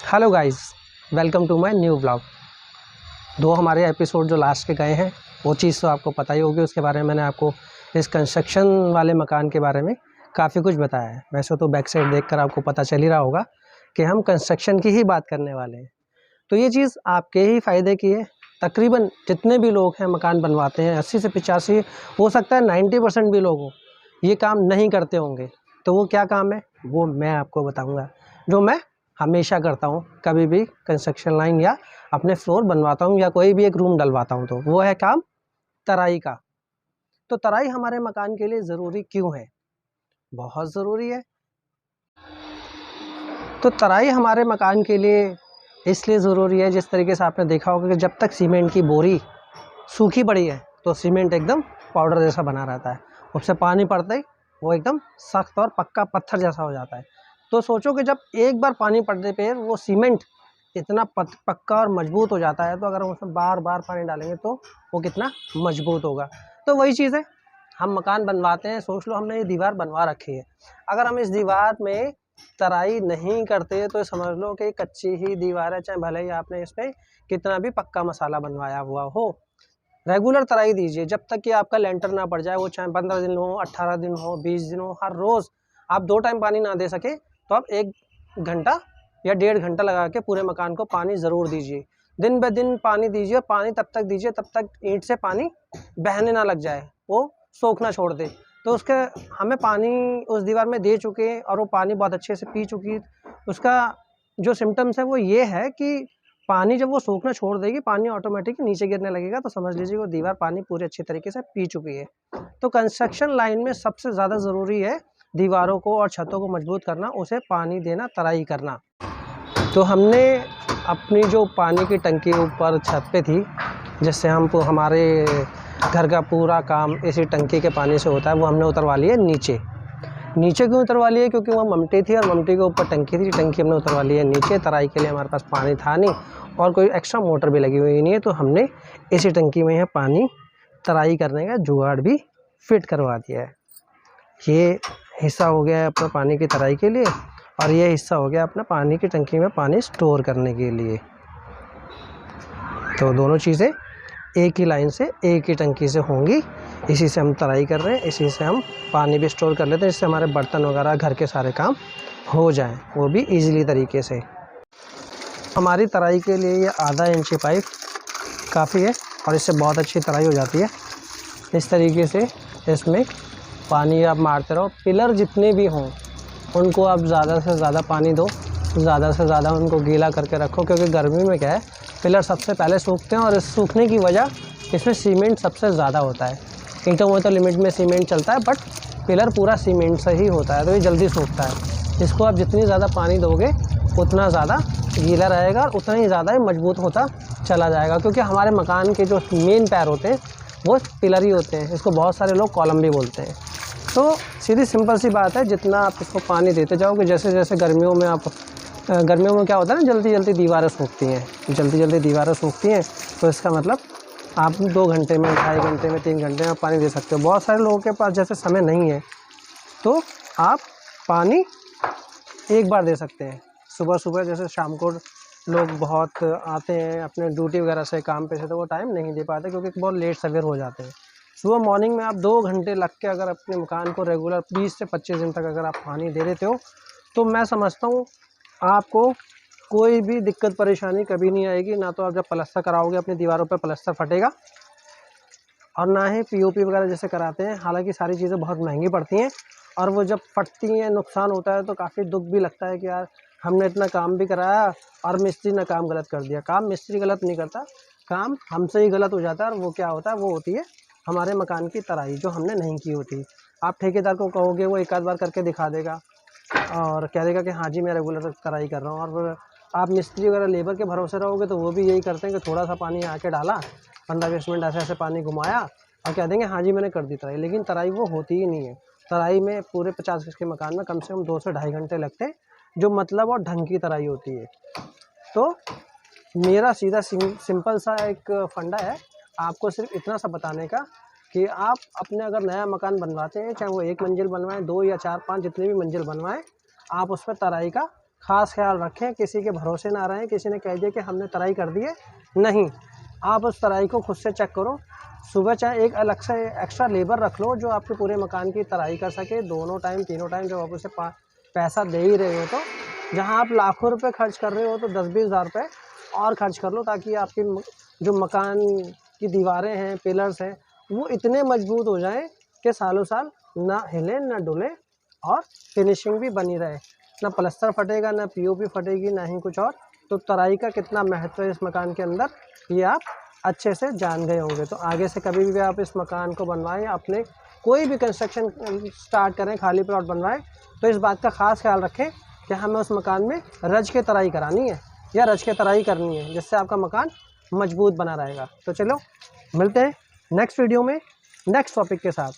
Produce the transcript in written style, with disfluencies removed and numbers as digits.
Hello guys, welcome to my new blog. दो हमारे episode जो लास्ट के गए हैं वो चीज़ तो आपको पता ही होगी। उसके बारे में मैंने आपको इस कंस्ट्रक्शन वाले मकान के बारे में काफ़ी कुछ बताया है। वैसे तो बैक साइड देखकर आपको पता चल ही रहा होगा कि हम कंस्ट्रक्शन की ही बात करने वाले हैं। तो ये चीज़ आपके ही फ़ायदे की है। तकरीबन जितने भी लोग हैं मकान बनवाते हैं 80 से 85, हो सकता है 90% भी लोग ये काम नहीं करते होंगे। तो वो क्या काम है वो मैं आपको बताऊँगा, जो मैं हमेशा करता हूँ। कभी भी कंस्ट्रक्शन लाइन या अपने फ्लोर बनवाता हूँ या कोई भी एक रूम डलवाता हूँ तो वो है काम तराई का। तो तराई हमारे मकान के लिए ज़रूरी क्यों है? बहुत ज़रूरी है। तो तराई हमारे मकान के लिए इसलिए ज़रूरी है, जिस तरीके से आपने देखा होगा कि जब तक सीमेंट की बोरी सूखी पड़ी है तो सीमेंट एकदम पाउडर जैसा बना रहता है। उससे पानी पड़ता ही वो एकदम सख्त और पक्का पत्थर जैसा हो जाता है। तो सोचो कि जब एक बार पानी पड़ने पे वो सीमेंट इतना पक्का और मजबूत हो जाता है, तो अगर हम उसमें बार बार पानी डालेंगे तो वो कितना मजबूत होगा। तो वही चीज़ है, हम मकान बनवाते हैं। सोच लो हमने ये दीवार बनवा रखी है, अगर हम इस दीवार में तराई नहीं करते तो समझ लो कि कच्ची ही दीवार है, चाहे भले ही आपने इसमें कितना भी पक्का मसाला बनवाया हुआ हो। रेगुलर तराई दीजिए जब तक कि आपका लेंटर ना पड़ जाए। वो चाहे 15 दिन हो, 18 दिन हो, 20 दिन हो, हर रोज़ आप 2 टाइम पानी ना दे सके तो आप 1 घंटा या 1.5 घंटा लगा के पूरे मकान को पानी ज़रूर दीजिए। दिन ब दिन पानी दीजिए। पानी तब तक दीजिए तब तक ईंट से पानी बहने ना लग जाए, वो सोखना छोड़ दे। तो उसके हमें पानी उस दीवार में दे चुके और वो पानी बहुत अच्छे से पी चुकी। उसका जो सिम्टम्स है वो ये है कि पानी जब वो सूखना छोड़ देगी, पानी ऑटोमेटिक नीचे गिरने लगेगा, तो समझ लीजिए वो दीवार पानी पूरे अच्छे तरीके से पी चुकी है। तो कंस्ट्रक्शन लाइन में सबसे ज़्यादा ज़रूरी है दीवारों को और छतों को मजबूत करना, उसे पानी देना, तराई करना। तो हमने अपनी जो पानी की टंकी ऊपर छत पे थी, जिससे हमारे घर का पूरा काम इसी टंकी के पानी से होता है, वो हमने उतरवा ली है नीचे। नीचे क्यों उतरवा ली है? क्योंकि वहाँ ममटी थी और ममटी के ऊपर टंकी थी। टंकी हमने उतरवा ली है नीचे। तराई के लिए हमारे पास पानी था नहीं और कोई एक्स्ट्रा मोटर भी लगी हुई नहीं है, तो हमने इसी टंकी में यह पानी तराई करने का जुगाड़ भी फिट करवा दिया है। ये हिस्सा हो गया है अपना पानी की तराई के लिए, और ये हिस्सा हो गया अपना पानी की टंकी में पानी स्टोर करने के लिए। तो दोनों चीज़ें एक ही लाइन से एक ही टंकी से होंगी। इसी से हम तराई कर रहे हैं, इसी से हम पानी भी स्टोर कर लेते हैं, जिससे हमारे बर्तन वगैरह घर के सारे काम हो जाएं, वो भी इजीली तरीके से। हमारी तराई के लिए ये आधा इंची पाइप काफ़ी है और इससे बहुत अच्छी तराई हो जाती है। इस तरीके से इसमें पानी आप मारते रहो। पिलर जितने भी हों उनको आप ज़्यादा से ज़्यादा पानी दो, ज़्यादा से ज़्यादा उनको गीला करके रखो, क्योंकि गर्मी में क्या है, पिलर सबसे पहले सूखते हैं और इस सूखने की वजह इसमें सीमेंट सबसे ज़्यादा होता है। ईंटों में तो लिमिट में सीमेंट चलता है, बट पिलर पूरा सीमेंट से ही होता है, तो ये जल्दी सूखता है। इसको आप जितनी ज़्यादा पानी दोगे उतना ज़्यादा गीला रहेगा और उतना ही ज़्यादा मजबूत होता चला जाएगा, क्योंकि हमारे मकान के जो मेन पैर होते हैं वो पिलर ही होते हैं। इसको बहुत सारे लोग कॉलम भी बोलते हैं। तो सीधी सिंपल सी बात है, जितना आप इसको पानी देते जाओगे, जैसे जैसे गर्मियों में क्या होता है ना, जल्दी जल्दी दीवारें सूखती हैं, तो इसका मतलब आप 2 घंटे में, 2.5 घंटे में, 3 घंटे में पानी दे सकते हो। बहुत सारे लोगों के पास जैसे समय नहीं है तो आप पानी एक बार दे सकते हैं। सुबह सुबह, जैसे शाम को लोग बहुत आते हैं अपने ड्यूटी वगैरह से, काम पे से, तो वो टाइम नहीं दे पाते क्योंकि बहुत लेट सवेर हो जाते हैं। सुबह मॉर्निंग में आप 2 घंटे लग के अगर अपने मकान को रेगुलर 20 से 25 दिन तक अगर आप पानी दे देते हो, तो मैं समझता हूँ आपको कोई भी दिक्कत परेशानी कभी नहीं आएगी। ना तो आप जब प्लास्टर कराओगे अपनी दीवारों पे प्लास्टर फटेगा, और ना ही पीओपी वगैरह जैसे कराते हैं। हालांकि सारी चीज़ें बहुत महंगी पड़ती हैं, और वो जब फटती हैं, नुकसान होता है, तो काफ़ी दुख भी लगता है कि यार हमने इतना काम भी कराया और मिस्त्री ने काम गलत कर दिया। काम मिस्त्री गलत नहीं करता, काम हमसे ही गलत हो जाता है। और वो क्या होता है, वो होती है हमारे मकान की तराई, जो हमने नहीं की होती। आप ठेकेदार को कहोगे, वो एक आध बार करके दिखा देगा और कह देगा कि हाँ जी मैं रेगुलर तराई कर रहा हूँ। और आप मिस्त्री वगैरह लेबर के भरोसे रहोगे तो वो भी यही करते हैं कि थोड़ा सा पानी आके डाला, 15-20 मिनट ऐसे ऐसे पानी घुमाया और कह देंगे हाँ जी मैंने कर दी तराई। लेकिन तराई वो होती ही नहीं है। तराई में पूरे 50 गज के मकान में कम से कम 2 से 2.5 घंटे लगते हैं, जो मतलब और ढंग की तराई होती है। तो मेरा सीधा सिंपल सा एक फंडा है आपको सिर्फ इतना सा बताने का कि आप अपने अगर नया मकान बनवाते हैं, चाहे वो 1 मंजिल बनवाएं, 2 या 4, 5, जितने भी मंजिल बनवाएं, आप उस पर तराई का ख़ास ख्याल रखें, किसी के भरोसे ना रहें। किसी ने कह दिया कि हमने तराई कर दी है, नहीं, आप उस तराई को खुद से चेक करो। सुबह चाहे एक अलग से एक्स्ट्रा लेबर रख लो जो आपके पूरे मकान की तराई कर सके, दोनों टाइम तीनों टाइम जब आप उसे पैसा दे ही रहे हो तो। जहाँ आप लाखों रुपए खर्च कर रहे हो तो 10-20 हज़ार रुपये और खर्च कर लो, ताकि आपकी जो मकान की दीवारें हैं, पिलर्स हैं, वो इतने मजबूत हो जाएं कि सालों साल ना हिले ना डुले और फिनिशिंग भी बनी रहे। ना प्लास्टर फटेगा, ना पीओपी फटेगी, ना ही कुछ और। तो तराई का कितना महत्व है इस मकान के अंदर, ये आप अच्छे से जान गए होंगे। तो आगे से कभी भी आप इस मकान को बनवाएं या अपने कोई भी कंस्ट्रक्शन स्टार्ट करें, खाली प्लॉट बनवाएं, तो इस बात का ख़ास ख्याल रखें कि हमें उस मकान में रज के तराई करानी है या रज के तराई करनी है, जिससे आपका मकान मजबूत बना रहेगा। तो चलो मिलते हैं नेक्स्ट वीडियो में नेक्स्ट टॉपिक के साथ।